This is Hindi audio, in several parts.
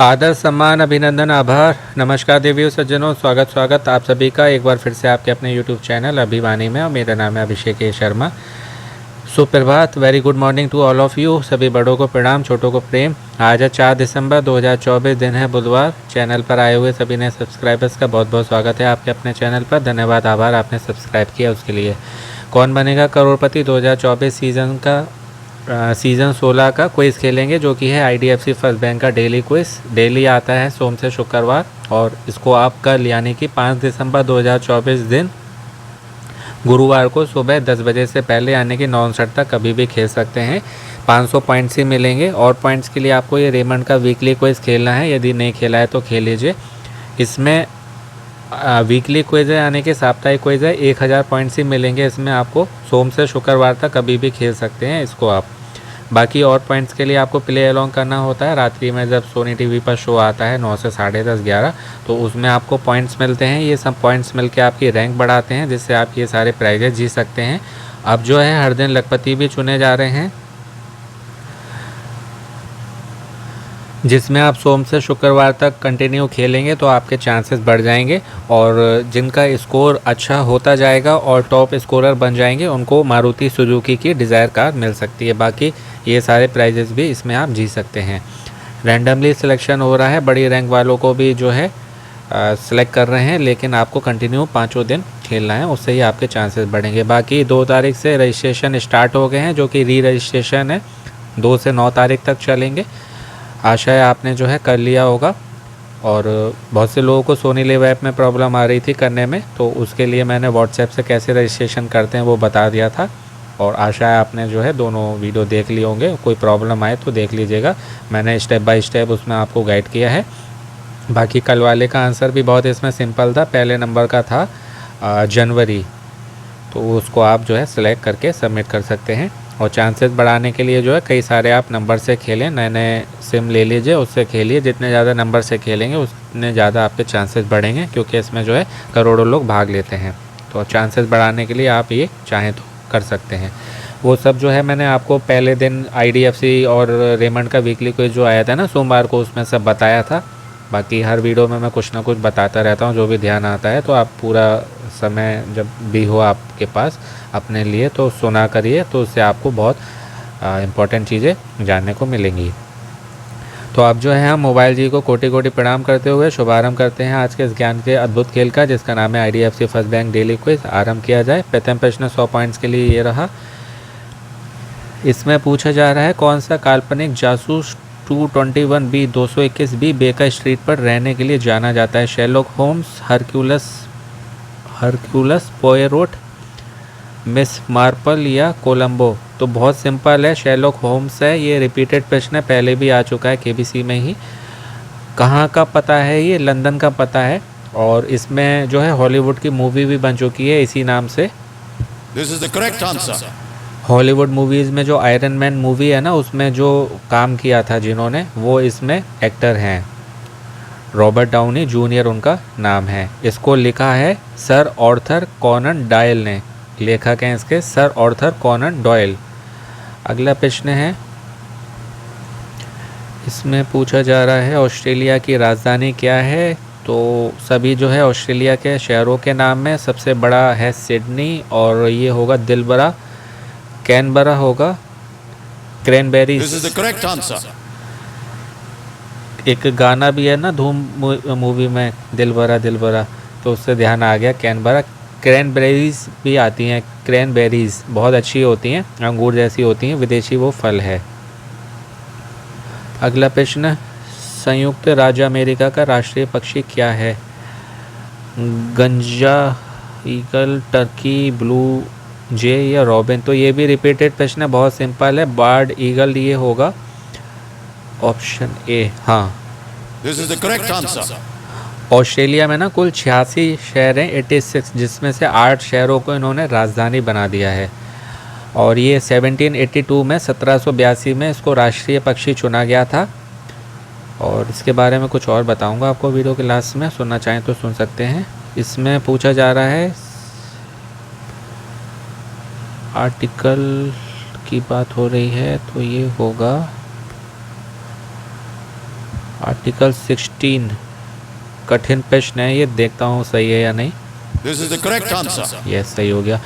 आदर सम्मान अभिनंदन आभार। नमस्कार देवियों सज्जनों, स्वागत आप सभी का एक बार फिर से आपके अपने यूट्यूब चैनल अभिवानी में। और मेरा नाम है अभिषेक शर्मा। सुप्रभात, very good morning to all of you. सभी बड़ों को प्रणाम, छोटों को प्रेम। आज है 4 दिसंबर 2024, दिन है बुधवार। चैनल पर आए हुए सभी नए सब्सक्राइबर्स का बहुत बहुत स्वागत है आपके अपने चैनल पर। धन्यवाद, आभार आपने सब्सक्राइब किया उसके लिए। कौन बनेगा करोड़पति 2024 सीज़न 16 का क्विज़ खेलेंगे, जो कि है IDFC फर्स्ट बैंक का डेली क्विज़। डेली आता है सोम से शुक्रवार, और इसको आप कल यानी कि 5 दिसंबर 2024 दिन गुरुवार को सुबह 10 बजे से पहले यानी कि 9:59 तक कभी भी खेल सकते हैं। 500 पॉइंट्स ही मिलेंगे, और पॉइंट्स के लिए आपको ये रेमंड का वीकली क्विज़ खेलना है। यदि नहीं खेला है तो खेल लीजिए। इसमें वीकली क्विज़ है यानी कि साप्ताहिक क्विज़ है। 1000 पॉइंट्स ही मिलेंगे इसमें आपको। सोम से शुक्रवार तक कभी भी खेल सकते हैं इसको आप। बाकी और पॉइंट्स के लिए आपको प्ले अलोंग करना होता है। रात्रि में जब सोनी टीवी पर शो आता है 9 से 10:30 11, तो उसमें आपको पॉइंट्स मिलते हैं। ये सब पॉइंट्स मिलके आपकी रैंक बढ़ाते हैं, जिससे आप ये सारे प्राइजेस जीत सकते हैं। अब जो है हर दिन लखपति भी चुने जा रहे हैं, जिसमें आप सोम से शुक्रवार तक कंटिन्यू खेलेंगे तो आपके चांसेस बढ़ जाएंगे। और जिनका स्कोर अच्छा होता जाएगा और टॉप स्कोरर बन जाएंगे, उनको मारुति सुजुकी की डिज़ायर कार मिल सकती है। बाकी ये सारे प्राइजेस भी इसमें आप जीत सकते हैं। रैंडमली सिलेक्शन हो रहा है, बड़ी रैंक वालों को भी जो है सेलेक्ट कर रहे हैं, लेकिन आपको कंटिन्यू 5 दिन खेलना है, उससे ही आपके चांसेस बढ़ेंगे। बाकी 2 तारीख से रजिस्ट्रेशन स्टार्ट हो गए हैं, जो कि री रजिस्ट्रेशन है। 2 से 9 तारीख तक चलेंगे। आशा है आपने जो है कर लिया होगा। और बहुत से लोगों को सोनी लिव ऐप में प्रॉब्लम आ रही थी करने में, तो उसके लिए मैंने व्हाट्सएप से कैसे रजिस्ट्रेशन करते हैं वो बता दिया था। और आशा है आपने जो है दोनों वीडियो देख लिए होंगे। कोई प्रॉब्लम आए तो देख लीजिएगा, मैंने स्टेप बाय स्टेप उसमें आपको गाइड किया है। बाकी कल वाले का आंसर भी बहुत इसमें सिंपल था। पहले नंबर का था जनवरी, तो उसको आप जो है सिलेक्ट करके सबमिट कर सकते हैं। और चांसेस बढ़ाने के लिए जो है कई सारे आप नंबर से खेलें, नए नए सिम ले लीजिए, उससे खेलिए। जितने ज़्यादा नंबर से खेलेंगे उतने ज़्यादा आपके चांसेस बढ़ेंगे, क्योंकि इसमें जो है करोड़ों लोग भाग लेते हैं। तो चांसेस बढ़ाने के लिए आप ये चाहें तो कर सकते हैं। वो सब जो है मैंने आपको पहले दिन IDFC और रेमंड का वीकली क्विज जो आया था ना सोमवार को, उसमें सब बताया था। बाकी हर वीडियो में मैं कुछ ना कुछ बताता रहता हूँ, जो भी ध्यान आता है। तो आप पूरा समय जब भी हो आपके पास अपने लिए तो सुना करिए, तो उससे आपको बहुत इम्पोर्टेंट चीज़ें जानने को मिलेंगी। तो अब जो है हम मोबाइल जी को कोटि कोटि प्रणाम करते हुए शुभारंभ करते हैं आज के इस ज्ञान के अद्भुत खेल का, जिसका नाम है IDFC first bank daily quiz. आरंभ किया जाए। प्रथम प्रश्न 100 पॉइंट्स के लिए ये रहा। इसमें पूछा जा रहा है, कौन सा काल्पनिक जासूस 221B 221B बेकर स्ट्रीट पर रहने के लिए जाना जाता है? Sherlock Holmes, Hercule Poirot, Miss Marple या कोलंबो? तो बहुत सिंपल है, शेरलॉक होम्स है। ये रिपीटेड प्रश्न है, पहले भी आ चुका है KBC में ही। कहाँ का पता है? ये लंदन का पता है। और इसमें जो है हॉलीवुड की मूवी भी बन चुकी है इसी नाम से। This is the correct answer. Hollywood movies में जो आयरन मैन मूवी है ना, उसमें जो काम किया था जिन्होंने, वो इसमें एक्टर हैं। रॉबर्ट डाउनी जूनियर उनका नाम है। इसको लिखा है सर आर्थर कॉनन डॉयल ने। लेखक हैं इसके सर आर्थर कॉनन डॉयल। अगला प्रश्न है, इसमें पूछा जा रहा है ऑस्ट्रेलिया की राजधानी क्या है? तो सभी जो है ऑस्ट्रेलिया के शहरों के नाम में सबसे बड़ा है सिडनी, और ये होगा दिलबरा। कैनबरा होगा। Cranberries. This is the correct answer. एक गाना भी है ना धूम मूवी में, दिलबरा दिलबरा, तो उससे ध्यान आ गया कैनबरा। क्रैनबेरीज भी आती हैं। क्रैनबेरीज बहुत अच्छी होती हैं, अंगूर जैसी होती हैं, विदेशी वो फल है। अगला प्रश्न, संयुक्त राज्य अमेरिका का राष्ट्रीय पक्षी क्या है? गंजा, ईगल, टर्की, ब्लू जे या रॉबिन? तो ये भी रिपीटेड प्रश्न है, बहुत सिंपल है। बर्ड ईगल ये होगा ऑप्शन ए। हाँ, This is the correct answer. Australia में ना कुल 86 शहर हैं, 86, जिसमें से 8 शहरों को इन्होंने राजधानी बना दिया है। और ये 1782 में 1782 में इसको राष्ट्रीय पक्षी चुना गया था। और इसके बारे में कुछ और बताऊंगा आपको वीडियो के लास्ट में, सुनना चाहें तो सुन सकते हैं। इसमें पूछा जा रहा है, आर्टिकल की बात हो रही है, तो ये होगा आर्टिकल 16 कठिन प्रश्न है ये, देखता हूँ सही है या नहीं। This is the correct answer. Yes, सही हो गया।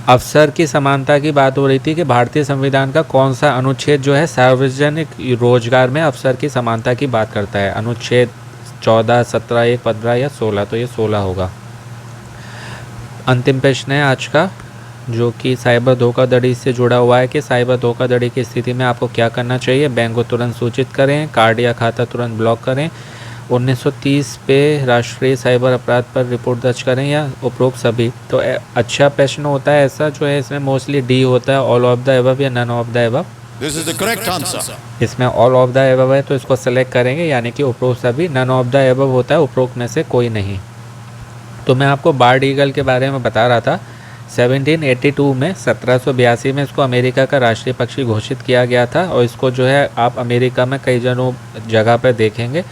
अवसर की समानता की बात हो रही थी कि भारतीय संविधान का कौन सा अनुच्छेद जो है सार्वजनिक रोजगार में अवसर की समानता की बात करता है। अनुच्छेद 14, 17, 15 या 16, तो ये 16 होगा। अंतिम प्रश्न है आज का, जो कि साइबर धोखाधड़ी से जुड़ा हुआ है कि साइबर धोखाधड़ी की स्थिति में आपको क्या करना चाहिए। बैंक को तुरंत सूचित करें, कार्ड या खाता तुरंत ब्लॉक करें, 1930 पे राष्ट्रीय साइबर अपराध पर रिपोर्ट दर्ज करें, या उपरोक्त सभी। तो अच्छा प्रश्न होता है ऐसा जो है, इसमें मोस्टली डी होता है, ऑल ऑफ द एबव या none of the above. This is the correct answer. इसमें ऑल ऑफ द एबव है तो इसको सेलेक्ट करेंगे, यानी कि उपरोक्त सभी। नन ऑफ द एबव होता है उपरोक्त में से कोई नहीं। तो मैं आपको बार्ड ईगल के बारे में बता रहा था। 1782 में 1782 में इसको अमेरिका का राष्ट्रीय पक्षी घोषित किया गया था, और इसको जो है आप अमेरिका में कई जगह पर देखेंगे।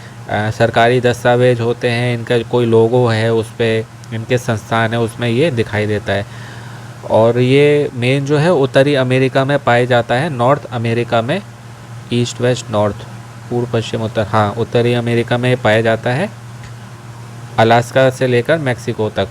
सरकारी दस्तावेज होते हैं, इनका कोई लोगो है उस पर, इनके संस्थान है उसमें ये दिखाई देता है। और ये मेन जो है उत्तरी अमेरिका में पाया जाता है, नॉर्थ अमेरिका में, ईस्ट वेस्ट नॉर्थ, पूर्व पश्चिम उत्तर, हाँ उत्तरी अमेरिका में पाया जाता है, अलास्का से लेकर मैक्सिको तक।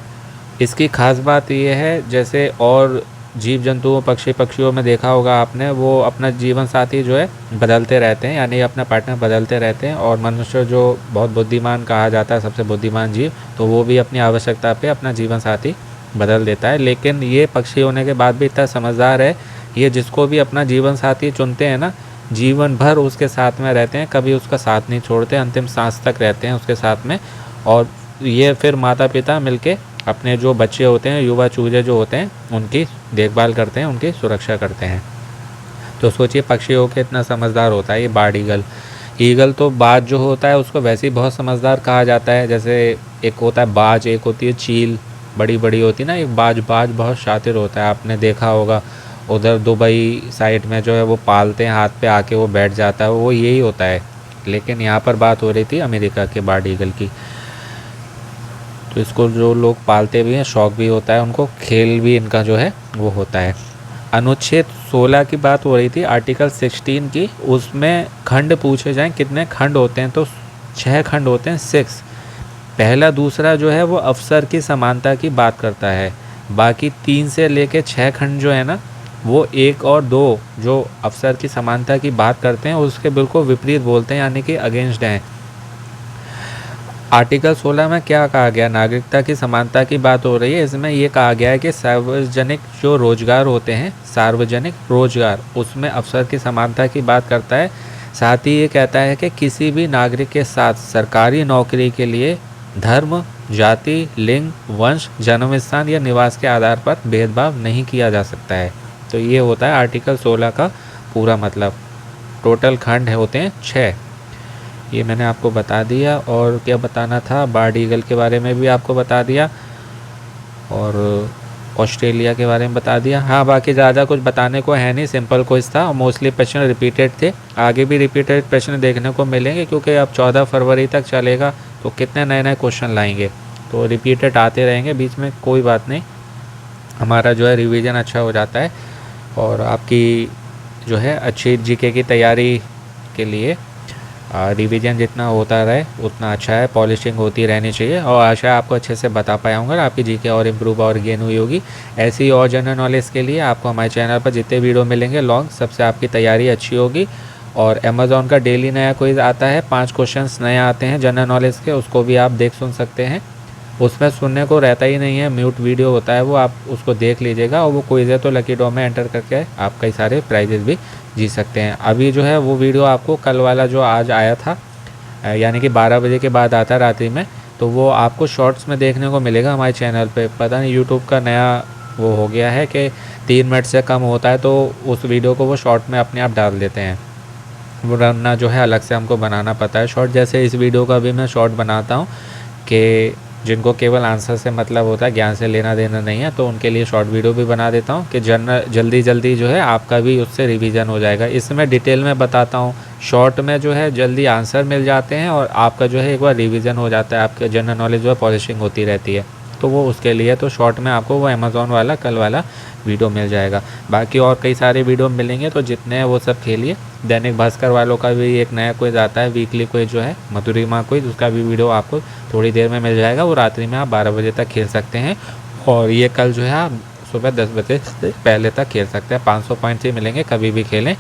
इसकी खास बात ये है, जैसे और जीव जंतुओं पक्षियों में देखा होगा आपने, वो अपना जीवन साथी जो है बदलते रहते हैं, यानी अपना पार्टनर बदलते रहते हैं। और मनुष्य जो बहुत बुद्धिमान कहा जाता है, सबसे बुद्धिमान जीव, तो वो भी अपनी आवश्यकता पे अपना जीवन साथी बदल देता है। लेकिन ये पक्षी होने के बाद भी इतना समझदार है, ये जिसको भी अपना जीवन साथी चुनते हैं ना, जीवन भर उसके साथ में रहते हैं, कभी उसका साथ नहीं छोड़ते, अंतिम सांस तक रहते हैं उसके साथ में। और ये फिर माता पिता मिलके अपने जो बच्चे होते हैं, युवा चूजे जो होते हैं, उनकी देखभाल करते हैं, उनकी सुरक्षा करते हैं। तो सोचिए पक्षी होकर इतना समझदार होता है ये बार्ड ईगल। ईगल तो बाज जो होता है उसको वैसे ही बहुत समझदार कहा जाता है। जैसे एक होता है बाज, एक होती है चील, बड़ी बड़ी होती है ना, एक बाज बहुत शातिर होता है, आपने देखा होगा। उधर दुबई साइड में जो है वो पालते हैं, हाथ पे आके वो बैठ जाता है, वो यही होता है। लेकिन यहाँ पर बात हो रही थी अमेरिका के बार्ड ईगल की। तो इसको जो लोग पालते भी हैं, शौक भी होता है उनको, खेल भी इनका जो है वो होता है। अनुच्छेद 16 की बात हो रही थी, आर्टिकल 16 की, उसमें खंड पूछे जाएं कितने खंड होते हैं, तो 6 खंड होते हैं, 6। पहला दूसरा जो है वो अवसर की समानता की बात करता है। बाकी 3 से लेके 6 खंड जो है ना, वो 1 और 2 जो अवसर की समानता की बात करते हैं उसके बिल्कुल विपरीत बोलते हैं, यानी कि अगेंस्ट हैं। आर्टिकल 16 में क्या कहा गया, नागरिकता की समानता की बात हो रही है। इसमें ये कहा गया है कि सार्वजनिक जो रोजगार होते हैं, सार्वजनिक रोजगार, उसमें अवसर की समानता की बात करता है। साथ ही ये कहता है कि किसी भी नागरिक के साथ सरकारी नौकरी के लिए धर्म, जाति, लिंग, वंश, जन्म स्थान या निवास के आधार पर भेदभाव नहीं किया जा सकता है। तो ये होता है आर्टिकल 16 का पूरा मतलब। टोटल खंड होते हैं 6, ये मैंने आपको बता दिया। और क्या बताना था, बार्ड ईगल के बारे में भी आपको बता दिया, और ऑस्ट्रेलिया के बारे में बता दिया। हाँ, बाकी ज़्यादा कुछ बताने को है नहीं, सिंपल क्विज था, मोस्टली प्रश्न रिपीटेड थे। आगे भी रिपीटेड प्रश्न देखने को मिलेंगे, क्योंकि अब 14 फरवरी तक चलेगा, तो कितने नए नए क्वेश्चन लाएंगे, तो रिपीटेड आते रहेंगे बीच में, कोई बात नहीं। हमारा जो है रिवीजन अच्छा हो जाता है, और आपकी जो है अच्छी जीके की तैयारी के लिए रिवीजन जितना होता रहे उतना अच्छा है, पॉलिशिंग होती रहनी चाहिए। और आशा है आपको अच्छे से बता पाया हूँ, आपकी जीके और इम्प्रूव और गेन हुई होगी। ऐसी और जनरल नॉलेज के लिए आपको हमारे चैनल पर जितने वीडियो मिलेंगे लॉन्ग, सबसे आपकी तैयारी अच्छी होगी। और अमेज़ॉन का डेली नया क्विज़ आता है, 5 क्वेश्चंस नए आते हैं जनरल नॉलेज के, उसको भी आप देख सुन सकते हैं। उसमें सुनने को रहता ही नहीं है, म्यूट वीडियो होता है वो, आप उसको देख लीजिएगा। और वो क्विज़ है तो लकी ड्रॉ में एंटर करके आप कई सारे प्राइजेस भी जीत सकते हैं। अभी जो है वो वीडियो आपको कल वाला जो आज आया था, यानी कि 12 बजे के बाद आता है रात्रि में, तो वो आपको शॉर्ट्स में देखने को मिलेगा हमारे चैनल पे। पता नहीं यूट्यूब का नया वो हो गया है कि 3 मिनट से कम होता है तो उस वीडियो को वो शॉर्ट में अपने आप डाल देते हैं, वरना जो है अलग से हमको बनाना पड़ता है शॉर्ट। जैसे इस वीडियो का भी मैं शॉर्ट बनाता हूँ कि जिनको केवल आंसर से मतलब होता है, ज्ञान से लेना देना नहीं है, तो उनके लिए शॉर्ट वीडियो भी बना देता हूँ कि जल्दी जो है आपका भी उससे रिवीजन हो जाएगा। इसमें डिटेल में बताता हूँ, शॉर्ट में जो है जल्दी आंसर मिल जाते हैं और आपका जो है एक बार रिवीजन हो जाता है, आपका जनरल नॉलेज जो है पॉलिशिंग होती रहती है। तो वो उसके लिए तो शॉर्ट में आपको वो अमेज़ॉन वाला कल वाला वीडियो मिल जाएगा। बाकी और कई सारे वीडियो मिलेंगे, तो जितने हैं वो सब खेलिए। दैनिक भास्कर वालों का भी एक नया क्विज आता है, वीकली क्विज जो है मधुरिमा क्विज, उसका भी वीडियो आपको थोड़ी देर में मिल जाएगा। वो रात्रि में आप 12 बजे तक खेल सकते हैं, और ये कल जो है आप सुबह 10 बजे से पहले तक खेल सकते हैं। 500 पॉइंट्स ही मिलेंगे, कभी भी खेलें।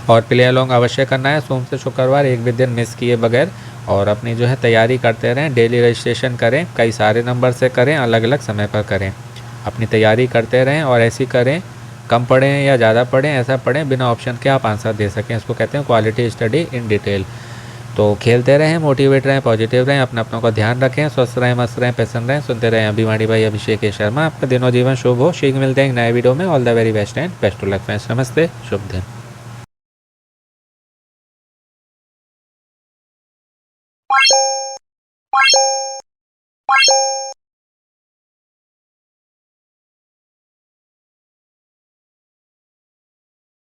और प्ले अलॉन्ग अवश्य करना है सोम से शुक्रवार, एक भी दिन मिस किए बगैर। और अपनी जो है तैयारी करते रहें, डेली रजिस्ट्रेशन करें, कई सारे नंबर से करें, अलग अलग समय पर करें। अपनी तैयारी करते रहें और ऐसी करें, कम पढ़ें या ज़्यादा पढ़ें, ऐसा पढ़ें बिना ऑप्शन के आप आंसर दे सकें। इसको कहते हैं क्वालिटी स्टडी इन डिटेल। तो खेलते रहें, मोटिवेट रहें, पॉजिटिव रहें, अपनों का ध्यान रखें, स्वस्थ रहें, मस्त रहें, प्रसन्न रहें। सुनते रहें अभिमानी भाई अभिषेक शर्मा। आपका दिनों जीवन शुभ हो। शीघ्र मिलते हैं एक नए वीडियो में। All the very best and best of luck friends. नमस्ते, शुभ दिन।